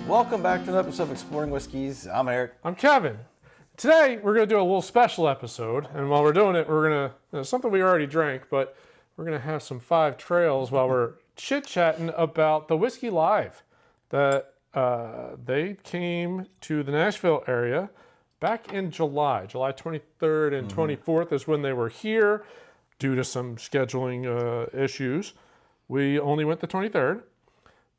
Welcome back to another episode of Exploring Whiskeys. I'm Eric. I'm Kevin. Today we're going to do a little special episode, and while we're doing it, we're going to, something we already drank, but we're going to have some Five Trails while we're chit-chatting about the Whiskey Live that they came to the Nashville area back in July 23rd and 24th is when they were here due to some scheduling issues. We only went the 23rd,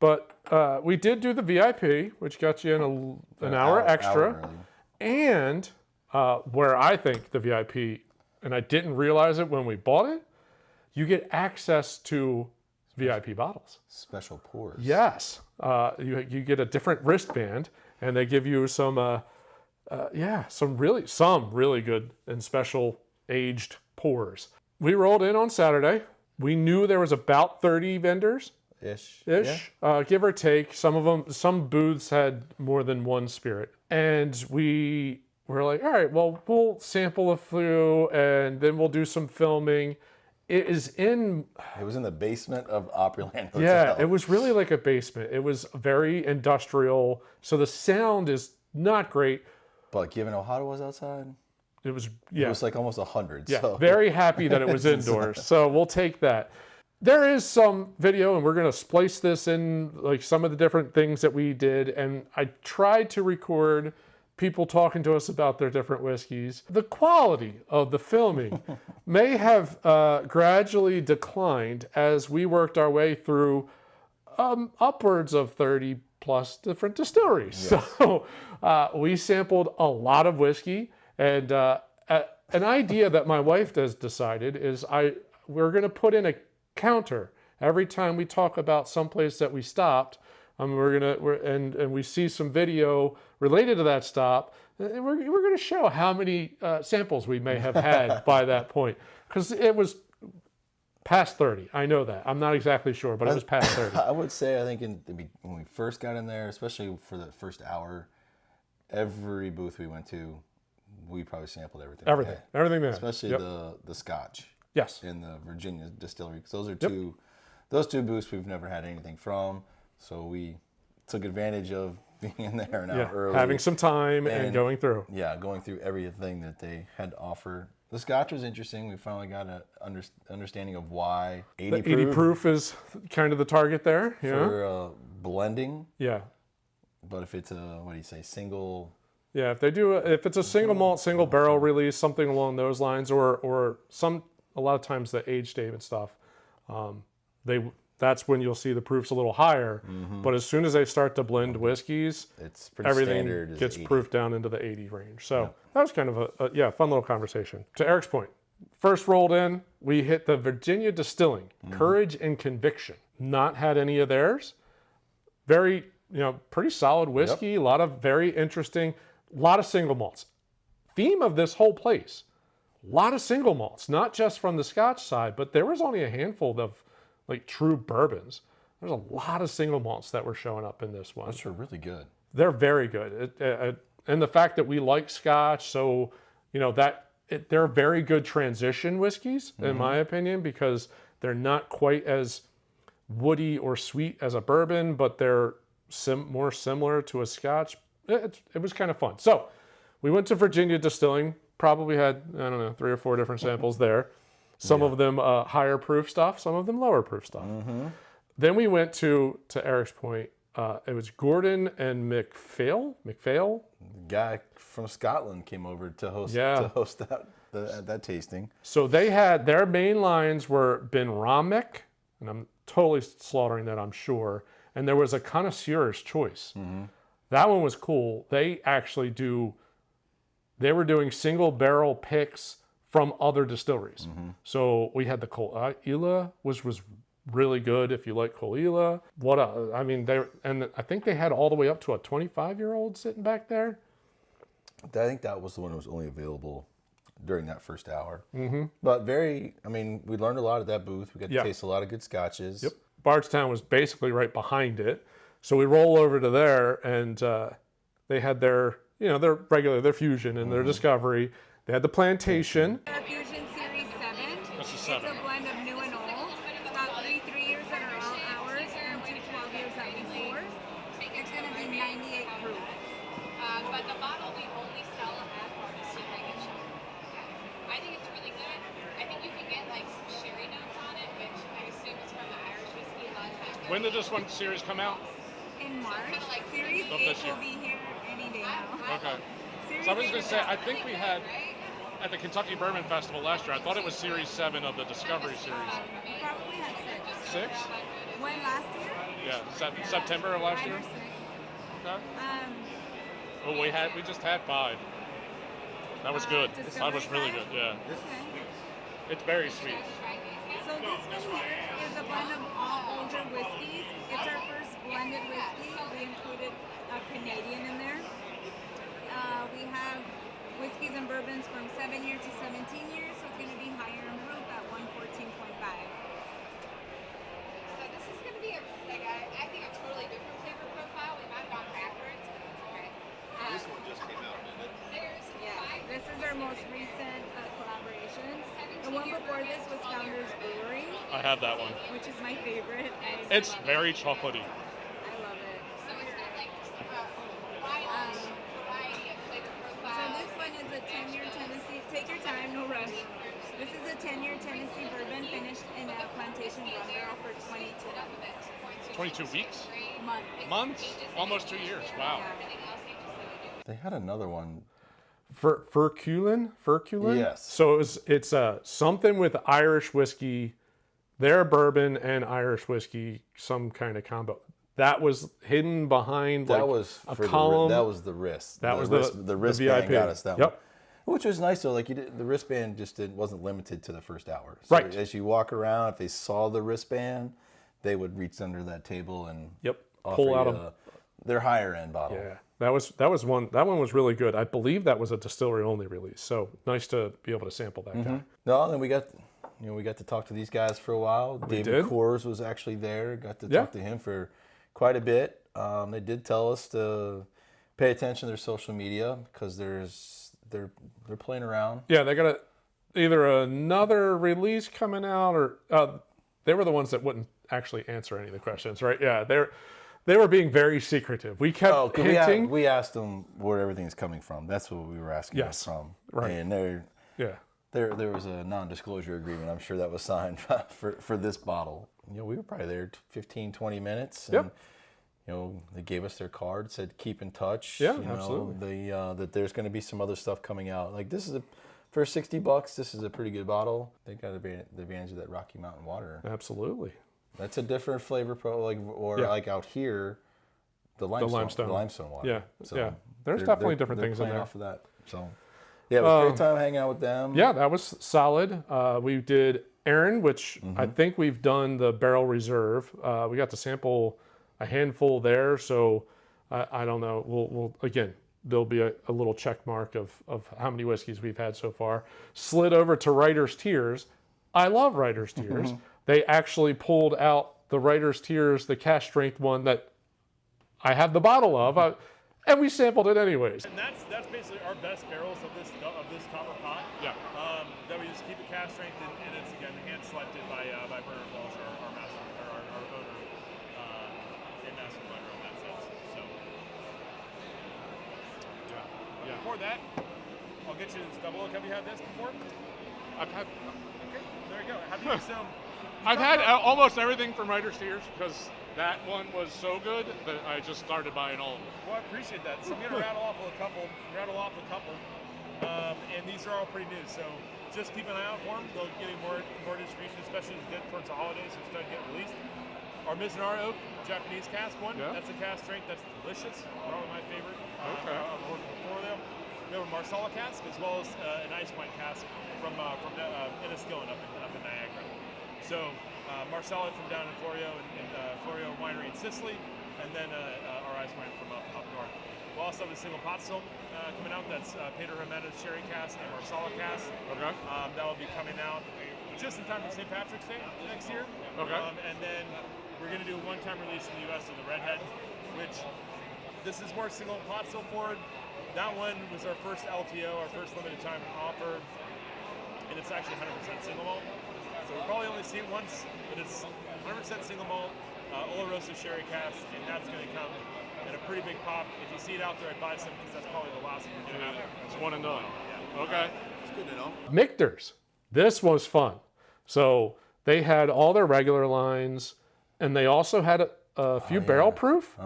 but we did do the VIP, which got you in an hour extra. And where I think the VIP, and I didn't realize it when we bought it, you get access to VIP bottles. Special pours. Yes. You get a different wristband, and they give you some really good and special aged pours. We rolled in on Saturday. We knew there was about 30 vendors. Ish. Give or take. Some booths had more than one spirit. And we were like, all right, well, we'll sample a few and then we'll do some filming. It was in the basement of Opryland Hotel. Yeah, it was really like a basement. It was very industrial. So the sound is not great. But given how hot it was outside, it was like almost 100. Yeah, so. Very happy that it was indoors. So we'll take that. There is some video, and we're going to splice this in, like some of the different things that we did. And I tried to record people talking to us about their different whiskeys. The quality of the filming may have gradually declined as we worked our way through upwards of 30 plus different distilleries. Yes. So we sampled a lot of whiskey, and an idea that my wife has decided is we're going to put in a counter every time we talk about someplace that we stopped. And we see some video related to that stop. And we're going to show how many samples we may have had by that point, because it was past 30. I know that. I'm not exactly sure, but it was past 30. I would say, I think when we first got in there, especially for the first hour, every booth we went to, we probably sampled everything. Everything there. Especially the Scotch. Yes. In the Virginia distillery, because those are those two booths we've never had anything from, so we took advantage of being in there and out early, having some time and going through. Yeah, going through everything that they had to offer. The Scotch was interesting. We finally got an understanding of why 80 proof is kind of the target there. For blending. Yeah. But if it's a single. Yeah, if it's a single malt, single barrel release, something along those lines, or a lot of times the age statement stuff, that's when you'll see the proofs a little higher. Mm-hmm. But as soon as they start to blend whiskeys, it's pretty everything gets proofed down into the 80 range. So that was kind of a fun little conversation. To Eric's point, first rolled in, we hit the Virginia Distilling, Courage and Conviction. Not had any of theirs. Very, pretty solid whiskey. A lot of very interesting, a lot of single malts. Theme of this whole place. A lot of single malts, not just from the Scotch side, but there was only a handful of like true bourbons. There's a lot of single malts that were showing up in this one. Those are really good. They're very good. And the fact that we like Scotch, so, they're very good transition whiskeys, in my opinion, because they're not quite as woody or sweet as a bourbon, but they're more similar to a Scotch. It was kind of fun. So we went to Virginia Distilling. Probably had, 3 or 4 different samples there. Some of them higher proof stuff, some of them lower proof stuff. Mm-hmm. Then we went to Eric's point, it was Gordon and MacPhail. The guy from Scotland came over to host that tasting. So they had, their main lines were Benrahmic, and I'm totally slaughtering that, I'm sure. And there was a connoisseur's choice. Mm-hmm. That one was cool. They actually they were doing single barrel picks from other distilleries. Mm-hmm. So we had the Caol Ila, which was really good if you like Caol Ila. I think they had all the way up to a 25-year-old sitting back there. I think that was the one that was only available during that first hour. Mm-hmm. But we learned a lot at that booth. We got to taste a lot of good scotches. Yep. Bardstown was basically right behind it. So we roll over to there, and they had their Fusion and their Discovery. They had the Plantation. Our Fusion Series 7. It's a blend of new and old. It's got 3 years that are all ours and 2 12 years that we source. It's going to be 98 proof. But the bottle we only sell at Boulder Spirits. I think it's really good. I think you can get like some sherry notes on it, which I assume is from the Irish whiskey a lot of times. When did this one series come out? In March. So like Series 8 will be here any day now. Okay. Series So I was 8 going to is say, out. I think we had at the Kentucky Bourbon Festival last year. I thought it was Series 7 of the Discovery Series. We probably had 6. 6? When last year? Yeah, September of last 5 year. or 6. Okay. Um, We just had 5. That was good. That was really good. Yeah. okay. It's very sweet. So this one here is a blend of all older whiskeys. It's our first blended whiskey. We included a Canadian in there. We have whiskeys and bourbons from 7 years to 17 years, so it's going to be higher in proof at 114.5. So this is going to be I think a totally different flavor profile. We might have gone backwards. Okay. This one just came out, didn't it? Yes, this is our most recent collaboration. The one before this was Founders Brewery, I have that one. which is my favorite. It's very chocolatey. I love it. So it's got like variety of flavor So profile. this one is a 10-year Tennessee. Take your time, no rush. This is a 10-year Tennessee bourbon finished in a plantation rum barrel for 22 22 weeks? months. Months? Almost 2 years. Wow. They had another one. Furculin? Yes. So it's something with Irish whiskey, their bourbon and Irish whiskey, some kind of combo. That was hidden behind That like was a for column. that was the wrist. That was the wristband VIP. got us that Yep. one. Which was nice though. Like the wristband just wasn't limited to the first hour. So Right. As you walk around, if they saw the wristband, they would reach under that table and Pull out offer you their higher end bottle. Yeah. That was one. That one was really good. I believe that was a distillery only release. So nice to be able to sample that guy. No, then we got to talk to these guys for a while. David did. Coors was actually there. Got to Yeah. talk to him for quite a bit. They did tell us to pay attention to their social media because they're playing around. Yeah, they got either another release coming out or they were the ones that wouldn't actually answer any of the questions, right? Yeah, they were being very secretive. We kept hinting. We asked them where everything's coming from. That's what we were asking Yes. them from. Right. And there was a non-disclosure agreement. I'm sure that was signed for this bottle. We were probably there 15, 20 minutes. And, they gave us their card, said keep in touch. Yeah, absolutely. That there's going to be some other stuff coming out. Like this is for $60, this is a pretty good bottle. They got the advantage of that Rocky Mountain water. Absolutely. That's a different flavor like out here, the limestone water. Yeah, So yeah. There's definitely different things in playing there. off of that. So yeah, it was a great time hanging out with them. Yeah, that was solid. We did Aaron, which I think we've done the Barrel Reserve. We got to sample a handful there, so I don't know. We'll again, there'll be a little check mark of how many whiskeys we've had so far. Slid over to Writer's Tears. I love Writer's Tears. They actually pulled out the Writer's Tears, the cask strength one that I have the bottle of, and we sampled it anyways. And that's basically our best barrels of this copper pot. Yeah. That we just keep it cask strength, and it's again hand selected by Bernard Walsh, our master, our owner, and master blender in that sense. So. Yeah. Before that, I'll get you this double oak. Have you had this before? I've had. Okay. There you go. Have you I've had almost everything from Writer's Tears because that one was so good that I just started buying all of them. Well, I appreciate that. So I'm going to rattle off a couple. And these are all pretty new. So just keep an eye out for them. They'll get more distribution, especially as we get towards the holidays. So start to get released. Our Mizunara Oak Japanese cask one. Yeah. That's a cask strength. That's delicious. Probably my favorite. Before them. We have a Marsala cask as well as an ice wine cask from Enniskillen up in Niagara. So Marsala from down in Florio and Florio Winery in Sicily, and then our ice wine from up north. We'll also have a single pot still coming out. That's Pedro Jimenez Sherry cask and Marsala cask. Okay. That will be coming out just in time for St. Patrick's Day next year. Okay. And then we're going to do a one-time release in the U.S. of the Redhead, which this is more single pot still forward. That one was our first LTO, our first limited time offer, and it's actually 100% single malt. So we'll probably only see it once, but it's 100% single malt, Oloroso Sherry cask, and that's going to come and a pretty big pop. If you see it out there, I'd buy some because that's probably the last one we're doing. It's one and done. Yeah. Okay. It's good to know. Michter's. This was fun. So they had all their regular lines, and they also had a few barrel proof.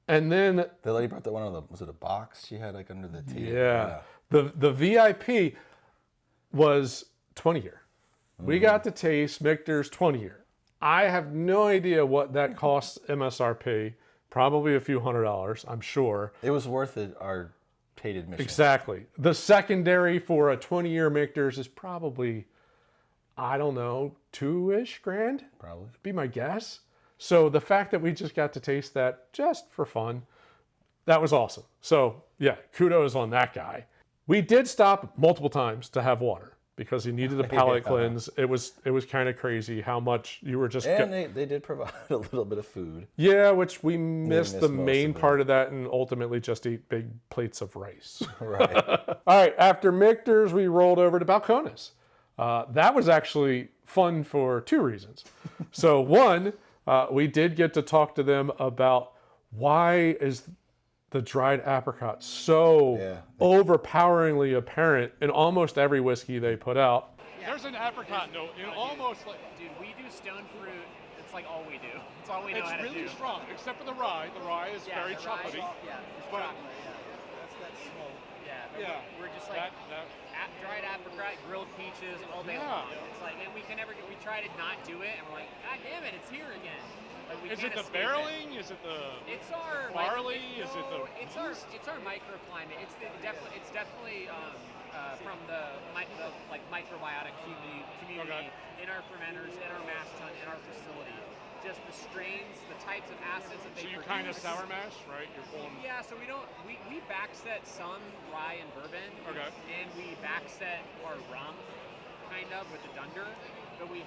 And then The lady brought that one on the, was it a box she had like under the table? yeah. The VIP was 20 year. We got to taste Michter's 20 year. I have no idea what that costs MSRP. Probably a few $100s, I'm sure. It was worth it, our paid admission. Exactly. The secondary for a 20-year Michter's is probably, I don't know, $2-ish grand? Probably. Be my guess. So the fact that we just got to taste that just for fun, that was awesome. So yeah, kudos on that guy. We did stop multiple times to have water because he needed a palate cleanse. It was kind of crazy how much you were just... And they did provide a little bit of food. Yeah, which we missed the missed most main of it. part of that and ultimately just ate big plates of rice. Right. All right, after Michter's, we rolled over to Balcones. That was actually fun for two reasons. So one, we did get to talk to them about why is the dried apricot so overpoweringly apparent in almost every whiskey they put out. There's an apricot note in almost like... Dude, we do stone fruit. It's like all we do. It's all we know It's how to do. really strong, except for the rye. The rye is very the rye- chocolatey. Yeah, it's But- chocolate, yeah. That's smoke. Yeah, but Yeah. we're just like dried apricot, grilled peaches all day long. It's like, and we try to not do it, and we're like, God damn it, it's here again. Like, we Is can't it the escape barreling? Is it the... It's our barley? Is it the It's our microclimate. It's definitely from the microbiotic community in our fermenters, in our mash tun, in our facility. Just the strains, the types of acids that they So you produce. kind of sour mash, right? You're pulling... Yeah, so we backset some rye and bourbon. Okay. And we backset our rum, kind of, with the dunder. But we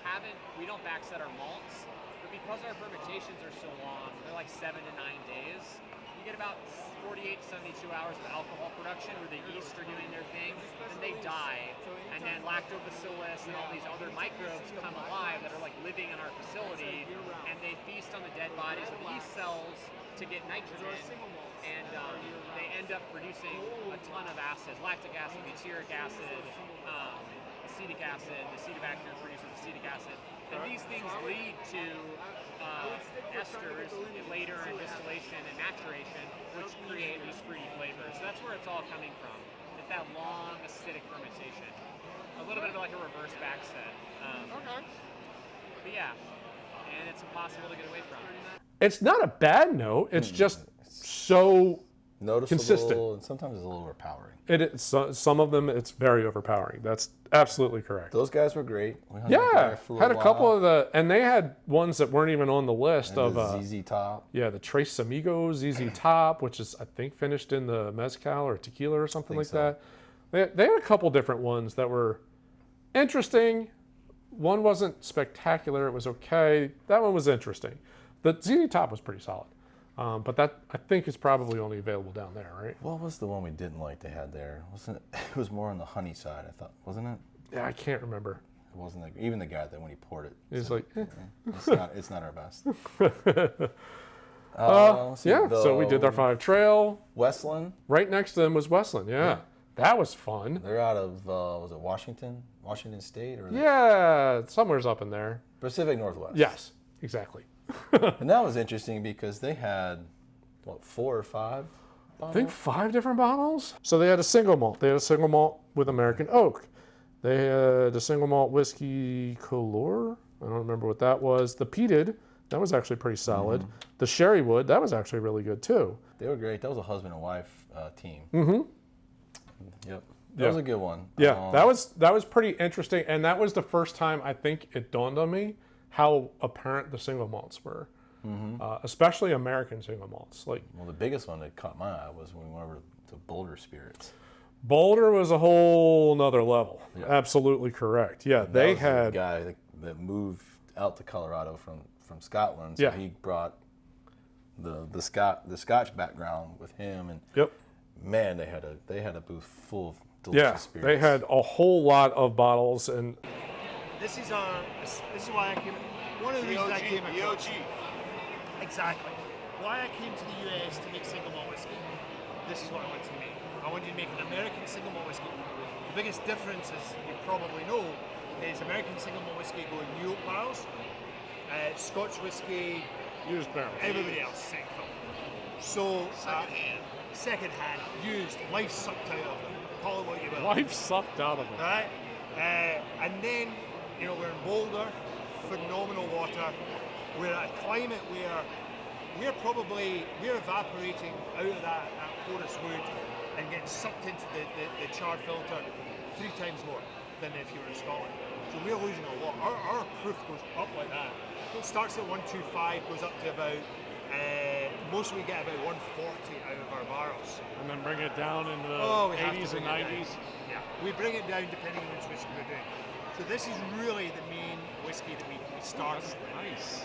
don't backset our malts. But because our fermentations are so long, they're like 7 to 9 days, you get about 48 to 72 hours of alcohol production where the yeast are doing their thing, and they die. And then lactobacillus and all these other microbes come alive that are like living in our facility, and they feast on the dead bodies of the yeast cells to get nitrogen. And they end up producing a ton of acids: lactic acid, butyric acid, acetic acid. The acetobacter produces acetic acid. And these things lead to esters later in distillation and maturation, which create these fruity flavors. So that's where it's all coming from. It's that long acidic fermentation. A little bit of like a reverse backset. Okay. But yeah, and it's impossible to get away from. It's not a bad note. It's just so Noticeable, consistent. and sometimes it's a little overpowering. It is, some of them, it's very overpowering. That's absolutely correct. Those guys were great. We hung out Yeah, there for had a couple while. of the, and they had ones that weren't even on the list And of the ZZ Top. yeah, the Tres Amigos ZZ Top, which is I think finished in the mezcal or tequila or something like so. that. They had a couple different ones that were interesting. One wasn't spectacular; it was okay. That one was interesting. The ZZ Top was pretty solid, but that I think is probably only available down there, right? What was the one we didn't like they had there? Wasn't it? It was more on the honey side, I thought, wasn't it? Yeah, I can't remember. It wasn't like, even the guy that when he poured it. It's said, like, it's not our best. yeah. So we did our 5 Trail. Westland. Right next to them was Westland. Yeah, that was fun. They're out of was it Washington State or Yeah, somewhere's up in there. Pacific Northwest. Yes, exactly. And that was interesting because they had what 4 or 5 I think 5 different bottles. So they had a single malt. They had a single malt with American oak. They had a single malt whiskey Gaylord. I don't remember what that was. The peated, that was actually pretty solid. The sherry wood, that was actually really good too. They were great. That was a husband and wife team. Yep. That Yeah. was a good one. Yeah, that was pretty interesting, and that was the first time I think it dawned on me how apparent the single malts were, especially American single malts. Like Well, the biggest one that caught my eye was when we went over to Boulder Spirits. Boulder was a whole nother level. Yeah. Absolutely correct. Yeah, they was had the guy that moved out to Colorado from Scotland. So Yeah. he brought the Scotch background with him, and Yep. man, they had a booth full of delicious Yeah, spirits. they had a whole lot of bottles, and This is why I came. One of the reasons I came. EOG. Exactly. why I came to the US to make single malt whiskey, this is what I wanted to make. I wanted to make an American single malt whiskey. The biggest difference, as you probably know, is American single malt whiskey go in New York barrels. Scotch whiskey, Used barrels. everybody else, second fill. So, second hand, used, life sucked out of them. Call it what you will. Life sucked out of it. Right? And then, you know, we're in Boulder, phenomenal water. We're at a climate where we're evaporating out of that porous wood and getting sucked into the char filter 3 times more than if you were in Scotland. So we're losing a lot. Our proof goes up like that. It starts at 125, goes up to about, most we get about 140 out of our barrels. And then bring it down in the We have to 80s and bring it down. 90s. Yeah, we bring it down depending on which whiskey we're doing. So this is really the main whiskey that we start with. Nice.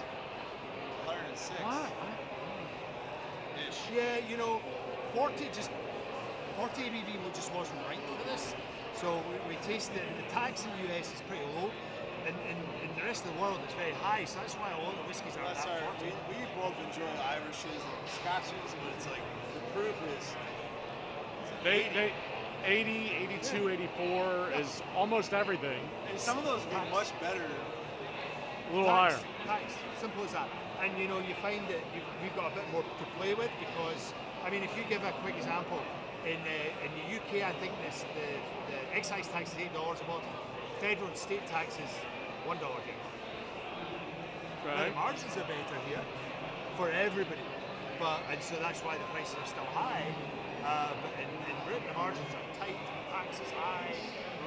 106. Ish. Yeah, you know, 40 ABV just wasn't right for this. So we tasted it, and the tax in the US is pretty low. And in the rest of the world, it's very high. So that's why a lot of the whiskies are That's that our, 40. we both enjoy Irishes and Scotches, but it's like the proof is They 80, 82, 84 is almost everything. and some of those get much better. A little higher. Tax, simple as that. And you know, you find that we've got a bit more to play with because, I mean, if you give a quick example, in the UK, I think the excise tax is $8 a bottle. Federal and state tax is $1 here. Now, Right. the margins are better here for everybody, and so that's why the prices are still high. But in Britain, the margins are tight, the tax is high,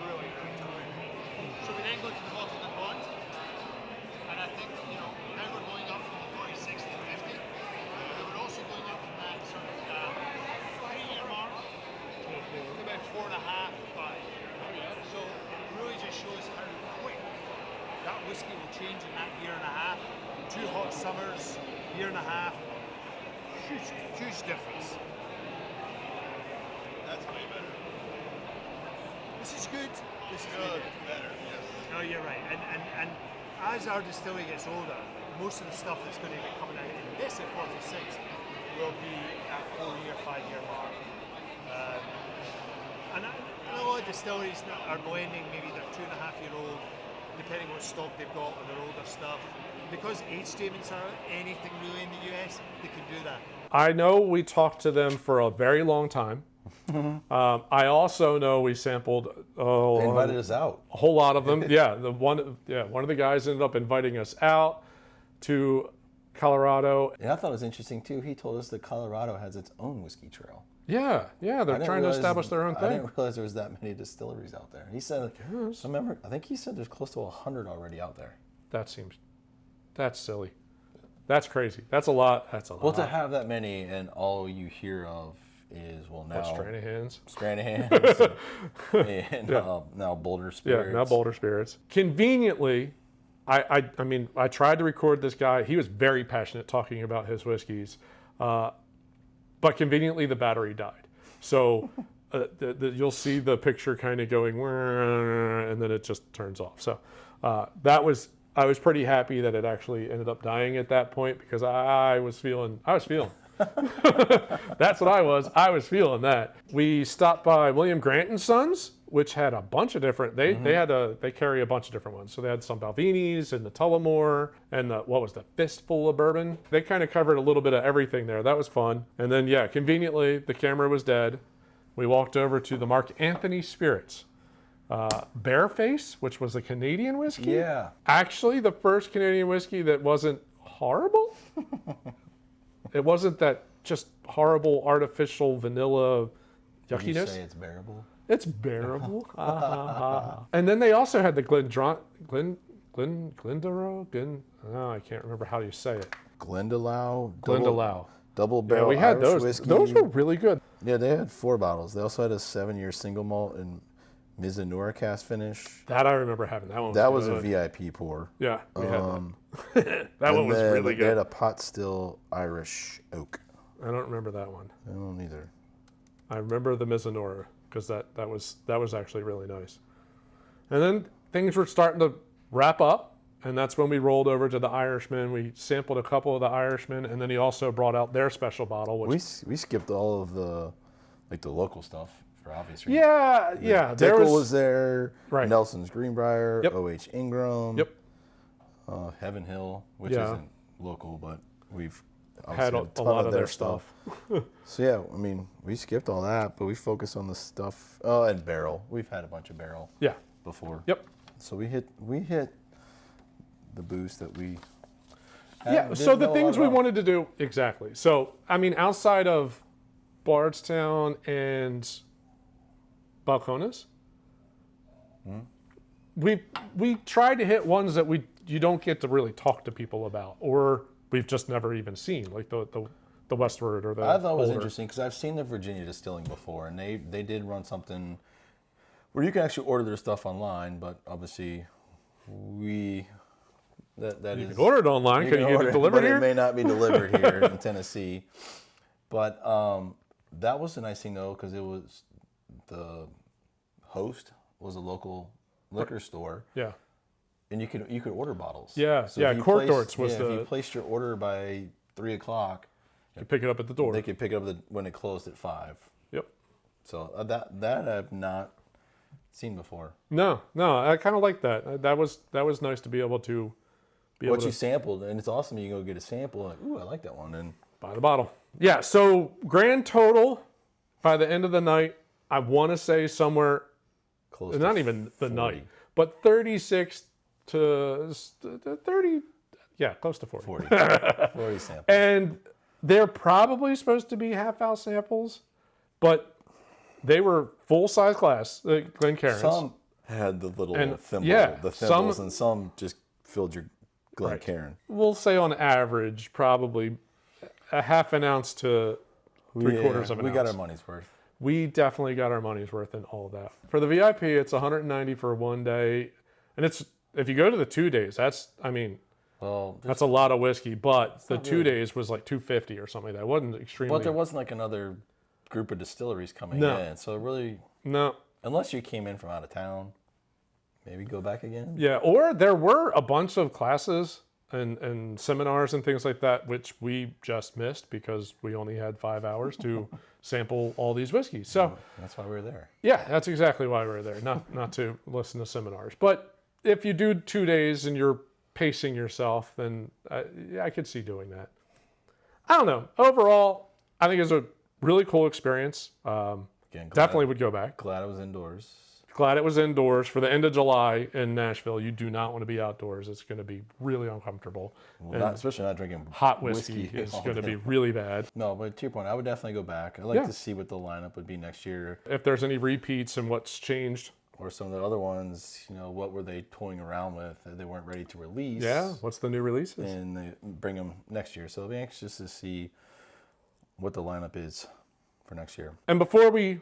really, really tight. So we then go to the bottle of bond, and I think, you know, now we're going up from the 46 to the 50. We're also going up from that sort of 3-year mark to about 4.5, 5. So it really just shows how quick that whiskey will change in that year and a half. 2 hot summers, year and a half, huge difference. That's way better. This is good. This is Good, good. better, yes. No, you're right. And as our distillery gets older, most of the stuff that's going to be coming out in this at 46 will be at 4-year, 5-year mark. And a lot of distilleries are blending maybe their 2.5-year-old, depending what stock they've got on their older stuff. Because age statements are anything really in the US, they can do that. I know we talked to them for a very long time. I also know we sampled They invited us out. a whole lot of them. One of the guys ended up inviting us out to Colorado. And I thought it was interesting too. He told us that Colorado has its own whiskey trail. Yeah, they're I didn't trying to realize- establish their own I thing. didn't realize there was that many distilleries out there. He said, I think he said there's close to 100 already out there. That's silly. That's crazy. That's a lot. Well, to have that many and all you hear of is, now Stranahan's. and now Boulder Spirits. Yeah, now Boulder Spirits. Conveniently, I mean, I tried to record this guy. He was very passionate talking about his whiskeys, but conveniently the battery died. So you'll see the picture kind of going, and then it just turns off. So I was pretty happy that it actually ended up dying at that point because I was feeling. That's what I was. I was feeling that. We stopped by William Grant and Sons, which had a bunch of different. They carry a bunch of different ones. So they had some Balvinis and the Tullamore and the Fistful of Bourbon. They kind of covered a little bit of everything there. That was fun. And then conveniently the camera was dead. We walked over to the Mark Anthony Spirits. Bareface, which was a Canadian whiskey. Yeah. Actually, the first Canadian whiskey that wasn't horrible. It wasn't that just horrible artificial vanilla Did you yuckiness. say it's bearable? It's bearable. And then they also had the Glendoro. I can't remember how you say it. Glendalough. Double barrel We had Irish those. whiskey. Those were really good. Yeah, they had 4 bottles. They also had a 7-year single malt and Mizunara cast finish. That I remember having. That one. That was good. a VIP pour. Yeah, we had that. That one was really They had good. a pot still Irish oak. I don't remember that one. I don't either. I remember the Mizunara because that was actually really nice. And then things were starting to wrap up, And that's when we rolled over to the Irishman. We sampled a couple of the Irishmen, and then he also brought out their special bottle. Which We skipped all of the local stuff for obvious reasons. Yeah. Dickel was there. Right. Nelson's Greenbrier. Yep. O.H. Ingram. Yep. Heaven Hill, which Yeah. isn't local, but we've Had obviously a lot of their stuff. So yeah, I mean, we skipped all that, but we focused on the stuff. Oh, and barrel. We've had a bunch of barrel. Yeah. Before. Yep. So we hit the boost that we. Yeah. So the things we wanted to do exactly. So I mean, outside of Bardstown and Balcones, we tried to hit ones that you don't get to really talk to people about, or we've just never even seen, like the Westward or the. I thought it was Boulder. interesting because I've seen the Virginia Distilling before, and they did run something where you can actually order their stuff online, but obviously that You is can order it online. Can you get it delivered but here? It may not be delivered here in Tennessee. But that was the nice thing though, because it was the host was a local liquor store. Yeah. And you could order bottles. Yeah, So if you Cork placed- Dorts was if the. you placed your order by 3 o'clock, You pick it up at the door. they could pick it up when it closed at 5. Yep. So that I've not seen before. No, I kind of like that. That was nice to be able to What you sampled, and it's awesome. You go get a sample, like, ooh, I like that one, and buy the bottle. Yeah. So grand total by the end of the night, I want to say somewhere, close. not to even the 40. night, but 36 to 30. Yeah, close to 40. 40 samples. And they're probably supposed to be half-ounce samples, but they were full-size glass, Glencairns. Some had the little And, thimble, yeah, the thimbles, some- and some just filled your Glencairn. We'll say on average, probably a half an ounce to three-quarters of an we ounce. got our money's worth. We definitely got our money's worth in all of that. For the VIP, it's $190 for 1 day, and it's if you go to the 2 days, that's Well, that's a lot of whiskey. But the 2 days was like $250 or something like that. It wasn't extremely. but there wasn't like another group of distilleries coming No. in, so really, No. unless you came in from out of town, maybe go back again. Yeah, or there were a bunch of classes and seminars and things like that, which we just missed because we only had 5 hours to sample all these whiskeys. So That's why we were there. yeah, that's exactly why we were there, not to listen to seminars. But if you do 2 days and you're pacing yourself, then I could see doing that. I don't know. Overall, I think it was a really cool experience. Again, Definitely would go back. glad it was indoors. Glad it was indoors for the end of July in Nashville. You do not want to be outdoors. It's going to be really uncomfortable. Well, especially not drinking Hot whiskey is all going to day. be really bad. No, but to your point, I would definitely go back. I'd like Yeah. to see what the lineup would be next year, If there's any repeats and what's changed. or some of the other ones. What were they toying around with that they weren't ready to release? Yeah, what's the new releases? And they bring them next year. So I'll be anxious to see what the lineup is for next year. And before we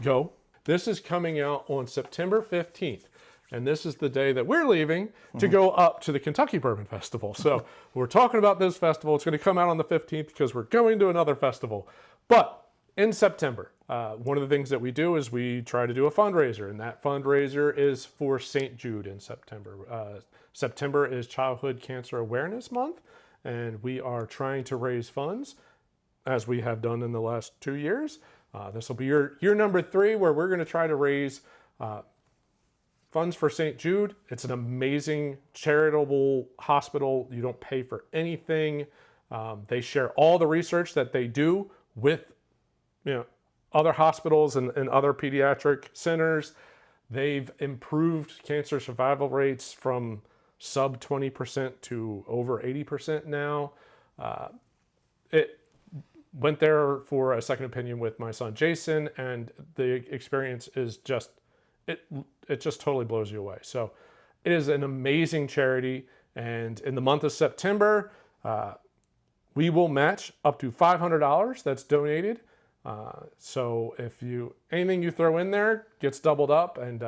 go, this is coming out on September 15th. And this is the day that we're leaving to go up to the Kentucky Bourbon Festival. So we're talking about this festival. It's going to come out on the 15th because we're going to another festival. But in September, one of the things that we do is we try to do a fundraiser. And that fundraiser is for St. Jude in September. September is Childhood Cancer Awareness Month. And we are trying to raise funds, as we have done in the last 2 years. This will be year number 3, where we're going to try to raise funds for St. Jude. It's an amazing charitable hospital. You don't pay for anything. They share all the research that they do with other hospitals and other pediatric centers. They've improved cancer survival rates from sub 20% to over 80% now. It went there for a second opinion with my son Jason, and the experience is just it just totally blows you away. So it is an amazing charity, and in the month of September, we will match up to $500 that's donated. So if anything you throw in there gets doubled up, and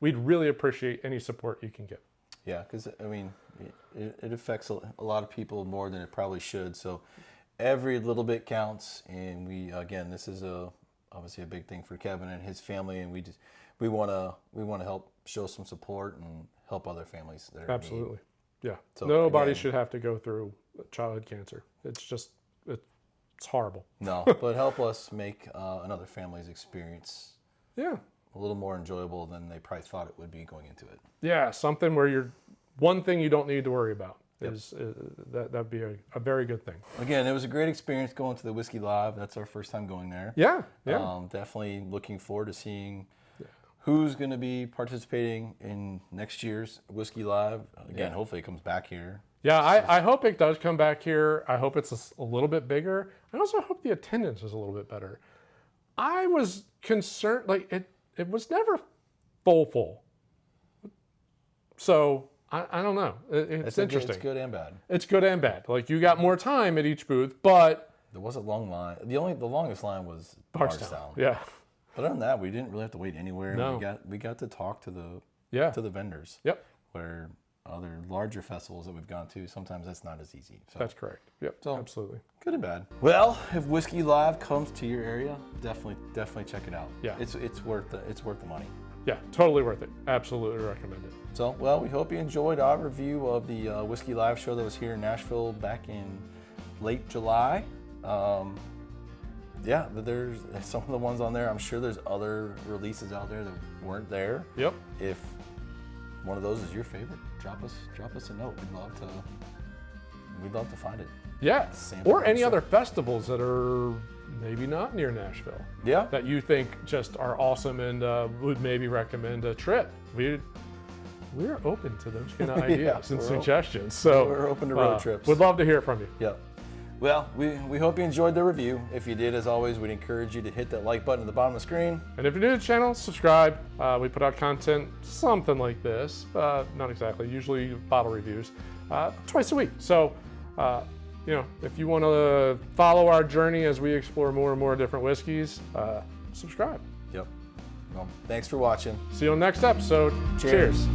we'd really appreciate any support you can give. Yeah, because it affects a lot of people more than it probably should. So every little bit counts, and this is obviously a big thing for Kevin and his family, and we want to help show some support and help other families that are in need. Absolutely. Yeah. So, Nobody again- should have to go through childhood cancer. It's just, it's horrible. No, but help us make another family's experience Yeah. a little more enjoyable than they probably thought it would be going into it. Yeah. Something where you're, one thing you don't need to worry about Yep. is that'd be a very good thing. Again, it was a great experience going to the Whiskey Live. That's our first time going there. Yeah. Yeah. Definitely looking forward to seeing who's going to be participating in next year's Whiskey Live. Again, hopefully it comes back here. Yeah, I hope it does come back here. I hope it's a little bit bigger. I also hope the attendance is a little bit better. I was concerned, like it was never full. So I don't know. It's interesting. It's good and bad. It's good and bad. Like you got more time at each booth, but There was a long line. The longest line was Bardstown. Bardstown. Yeah. But other than that, we didn't really have to wait anywhere. No. We got to talk to the vendors. Yep. Where other larger festivals that we've gone to, sometimes that's not as easy. So That's correct. Yep. So- Absolutely. good and bad. Well, if Whiskey Live comes to your area, definitely check it out. Yeah. It's worth the money. Yeah. Totally worth it. Absolutely recommend it. So, well, we hope you enjoyed our review of the Whiskey Live show that was here in Nashville back in late July. Yeah, but there's some of the ones on there. I'm sure there's other releases out there that weren't there. Yep. If one of those is your favorite, drop us a note. We'd love to find it. Yeah. Sample Or any stuff. other festivals that are maybe not near Nashville. Yeah. That you think just are awesome and would maybe recommend a trip. We're open to those kind of ideas and we're suggestions. So we're open to road trips. We'd love to hear from you. Yep. Well, we hope you enjoyed the review. If you did, as always, we'd encourage you to hit that like button at the bottom of the screen. And if you're new to the channel, subscribe. We put out content something like this. Not exactly, usually bottle reviews, twice a week. So, if you want to follow our journey as we explore more and more different whiskeys, subscribe. Yep. Well, thanks for watching. See you on the next episode. Cheers.